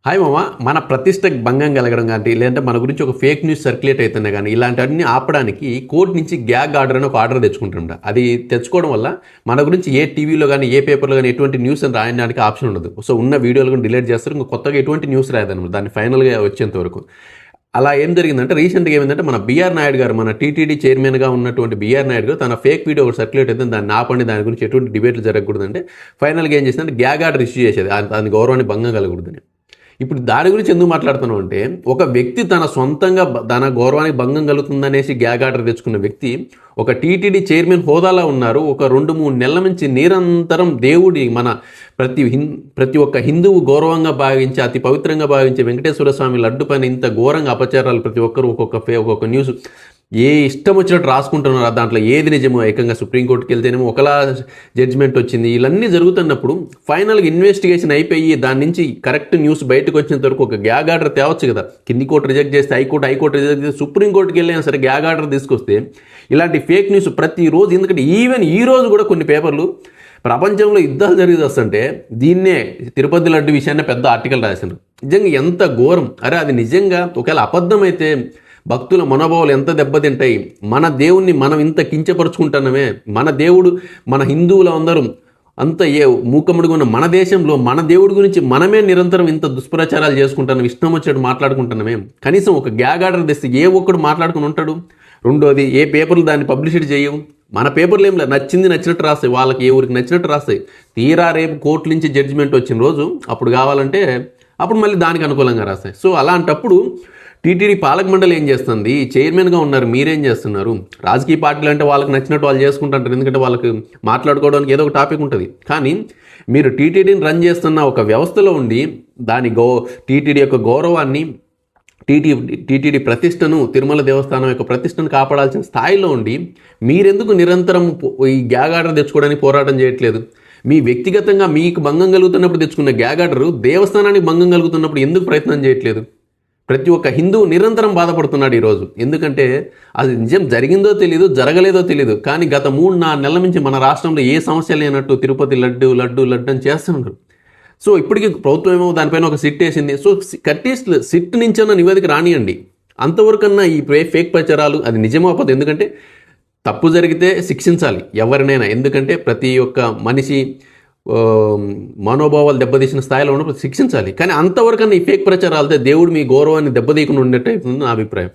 Hi మామ, మన ప్రతిష్టకు భంగం కలగడం కానీ లేదంటే మన గురించి ఒక ఫేక్ న్యూస్ సర్క్యులేట్ అవుతుంది కానీ ఇలాంటివన్నీ ఆపడానికి కోర్టు నుంచి గ్యాగ్ ఆర్డర్ అని ఒక ఆర్డర్ తెచ్చుకుంటుంట. అది తెచ్చుకోవడం వల్ల మన గురించి ఏ టీవీలో కానీ ఏ పేపర్లో కానీ ఎటువంటి న్యూస్ అని రాయడానికి ఆప్షన్ ఉండదు. సో ఉన్న వీడియోలు కూడా డిలీట్ చేస్తారు, ఇంకా కొత్తగా ఎటువంటి న్యూస్ రాయదన్నమాట దాన్ని ఫైనల్గా వచ్చేంత వరకు. అలా ఏం జరిగిందంటే రీసెంట్గా ఏమైందంటే మన బీఆర్ నాయుడు గారు, మన టీటీడీ చైర్మన్గా ఉన్నటువంటి బీఆర్ నాయుడు గారు తన ఫేక్ వీడియో ఒకటి సర్క్యులేట్ అయితే దాన్ని ఆపండి, దాని గురించి ఎటువంటి డిబేట్లు జరగకూడదంటే ఫైనల్గా ఏం చేసిందంటే గ్యాగ్ ఆర్డర్ ఇష్యూ చేసేది, దాని గౌరవాన్ని భంగం కలగకూడదని. ఇప్పుడు దాని గురించి ఎందుకు మాట్లాడుతున్నాం అంటే, ఒక వ్యక్తి తన సొంతంగా తన గౌరవానికి భంగం కలుగుతుందనేసి గ్యాగ్ ఆర్డర్ తెచ్చుకున్న వ్యక్తి ఒక టీటీడీ చైర్మన్ హోదాలో ఉన్నారు. ఒక 2-3 నెలల నుంచి నిరంతరం దేవుడి మన ప్రతి ఒక్క హిందువు గౌరవంగా భావించి అతి పవిత్రంగా భావించే వెంకటేశ్వర స్వామి లడ్డు పైన ఇంత ఘోరంగా అపచారాలు ప్రతి ఒక్కరు ఒక్కొక్క న్యూస్ ఏ ఇష్టం వచ్చినట్టు రాసుకుంటున్నారు. దాంట్లో ఏది నిజమో, ఏకంగా సుప్రీంకోర్టుకి వెళ్తేనేమో ఒకలా జడ్జిమెంట్ వచ్చింది. ఇవన్నీ జరుగుతున్నప్పుడు ఫైనల్గా ఇన్వెస్టిగేషన్ అయిపోయి దాని నుంచి కరెక్ట్ న్యూస్ బయటకు వచ్చేంత వరకు ఒక గ్యాగ్ ఆర్డర్ తేవచ్చు కదా. కింది కోర్టు రిజెక్ట్ చేస్తే హైకోర్టు రిజెక్ట్ చేస్తే సుప్రీంకోర్టుకి వెళ్ళినా సరే గ్యాగ్ ఆర్డర్ తీసుకొస్తే ఇలాంటి ఫేక్ న్యూస్ ప్రతిరోజు, ఎందుకంటే ఈవెన్ ఈ రోజు కూడా కొన్ని పేపర్లు ప్రపంచంలో యుద్ధాలు జరిగి వస్తుంటే దీన్నే తిరుపతి లడ్డు విషయాన్ని పెద్ద ఆర్టికల్ రాశారు. నిజంగా ఎంత ఘోరం! అరే అది నిజంగా ఒకవేళ అబద్ధమైతే భక్తుల మనోభావాలు ఎంత దెబ్బతింటాయి. మన దేవుణ్ణి మనం ఇంత కించపరుచుకుంటున్నామే. మన దేవుడు, మన హిందువులు అందరూ అంత మూకముడిగా ఉన్న మన దేశంలో మన దేవుడి గురించి మనమే నిరంతరం ఇంత దుష్ప్రచారాలు చేసుకుంటున్నాం, ఇష్టం వచ్చేట్టు మాట్లాడుకుంటున్నామే. కనీసం ఒక గ్యాగ్ ఆర్డర్ తెస్తే ఏ ఒక్కడు మాట్లాడుకుని ఉంటాడు. రెండోది, ఏ పేపర్లు దాన్ని పబ్లిసిటీ చేయవు. మన పేపర్లు ఏం లేదు, నచ్చినట్టు రాస్తాయి, వాళ్ళకి ఏ ఊరికి నచ్చినట్టు రాస్తాయి. తీరా రేపు కోర్టు నుంచి జడ్జిమెంట్ వచ్చిన రోజు అప్పుడు కావాలంటే అప్పుడు మళ్ళీ దానికి అనుకూలంగా రాస్తాయి. సో అలాంటప్పుడు టీటీడీ పాలక మండలి ఏం చేస్తుంది? చైర్మన్గా ఉన్నారు, మీరేం చేస్తున్నారు? రాజకీయ పార్టీలు అంటే వాళ్ళకి నచ్చినట్టు వాళ్ళు చేసుకుంటుంటారు, ఎందుకంటే వాళ్ళకి మాట్లాడుకోవడానికి ఏదో ఒక టాపిక్ ఉంటుంది. కానీ మీరు టీటీడీని రన్ చేస్తున్న ఒక వ్యవస్థలో ఉండి టీటీడీ యొక్క గౌరవాన్ని, టీటీడీ ప్రతిష్టను, తిరుమల దేవస్థానం యొక్క ప్రతిష్టను కాపాడాల్సిన స్థాయిలో ఉండి మీరెందుకు నిరంతరం ఈ గ్యాగ్ ఆర్డర్ తెచ్చుకోవడానికి పోరాటం చేయట్లేదు? మీ వ్యక్తిగతంగా మీకు భంగం కలుగుతున్నప్పుడు తెచ్చుకున్న గ్యాగ్ ఆర్డర్ దేవస్థానానికి భంగం కలుగుతున్నప్పుడు ఎందుకు ప్రయత్నం చేయట్లేదు? ప్రతి ఒక్క హిందువు నిరంతరం బాధపడుతున్నాడు ఈరోజు. ఎందుకంటే అది నిజం జరిగిందో తెలీదు, జరగలేదో తెలీదు, కానీ గత 3-4 నెలల నుంచి మన రాష్ట్రంలో ఏ సమస్య లేనట్టు తిరుపతి లడ్డు అని చేస్తున్నారు. సో ఇప్పటికీ ప్రభుత్వం ఏమో దానిపైన ఒక సిట్ వేసింది. సో అట్లీస్ట్ సిట్ నుంచైనా నివేదిక రానియండి. అంతవరకన్నా ఈ ఫేక్ ప్రచారాలు అది నిజమో అవ్వదు. ఎందుకంటే తప్పు జరిగితే శిక్షించాలి ఎవరినైనా, ఎందుకంటే ప్రతి ఒక్క మనిషి మనోభావాలు దెబ్బతీసిన స్థాయిలో ఉన్నప్పుడు శిక్షించాలి. కానీ అంతవరకన్నా ఈ ఫేక్ ప్రచారాలతో దేవుడు మీ గౌరవాన్ని దెబ్బతీయకుండా ఉండేట్టు అవుతుంది నా అభిప్రాయం.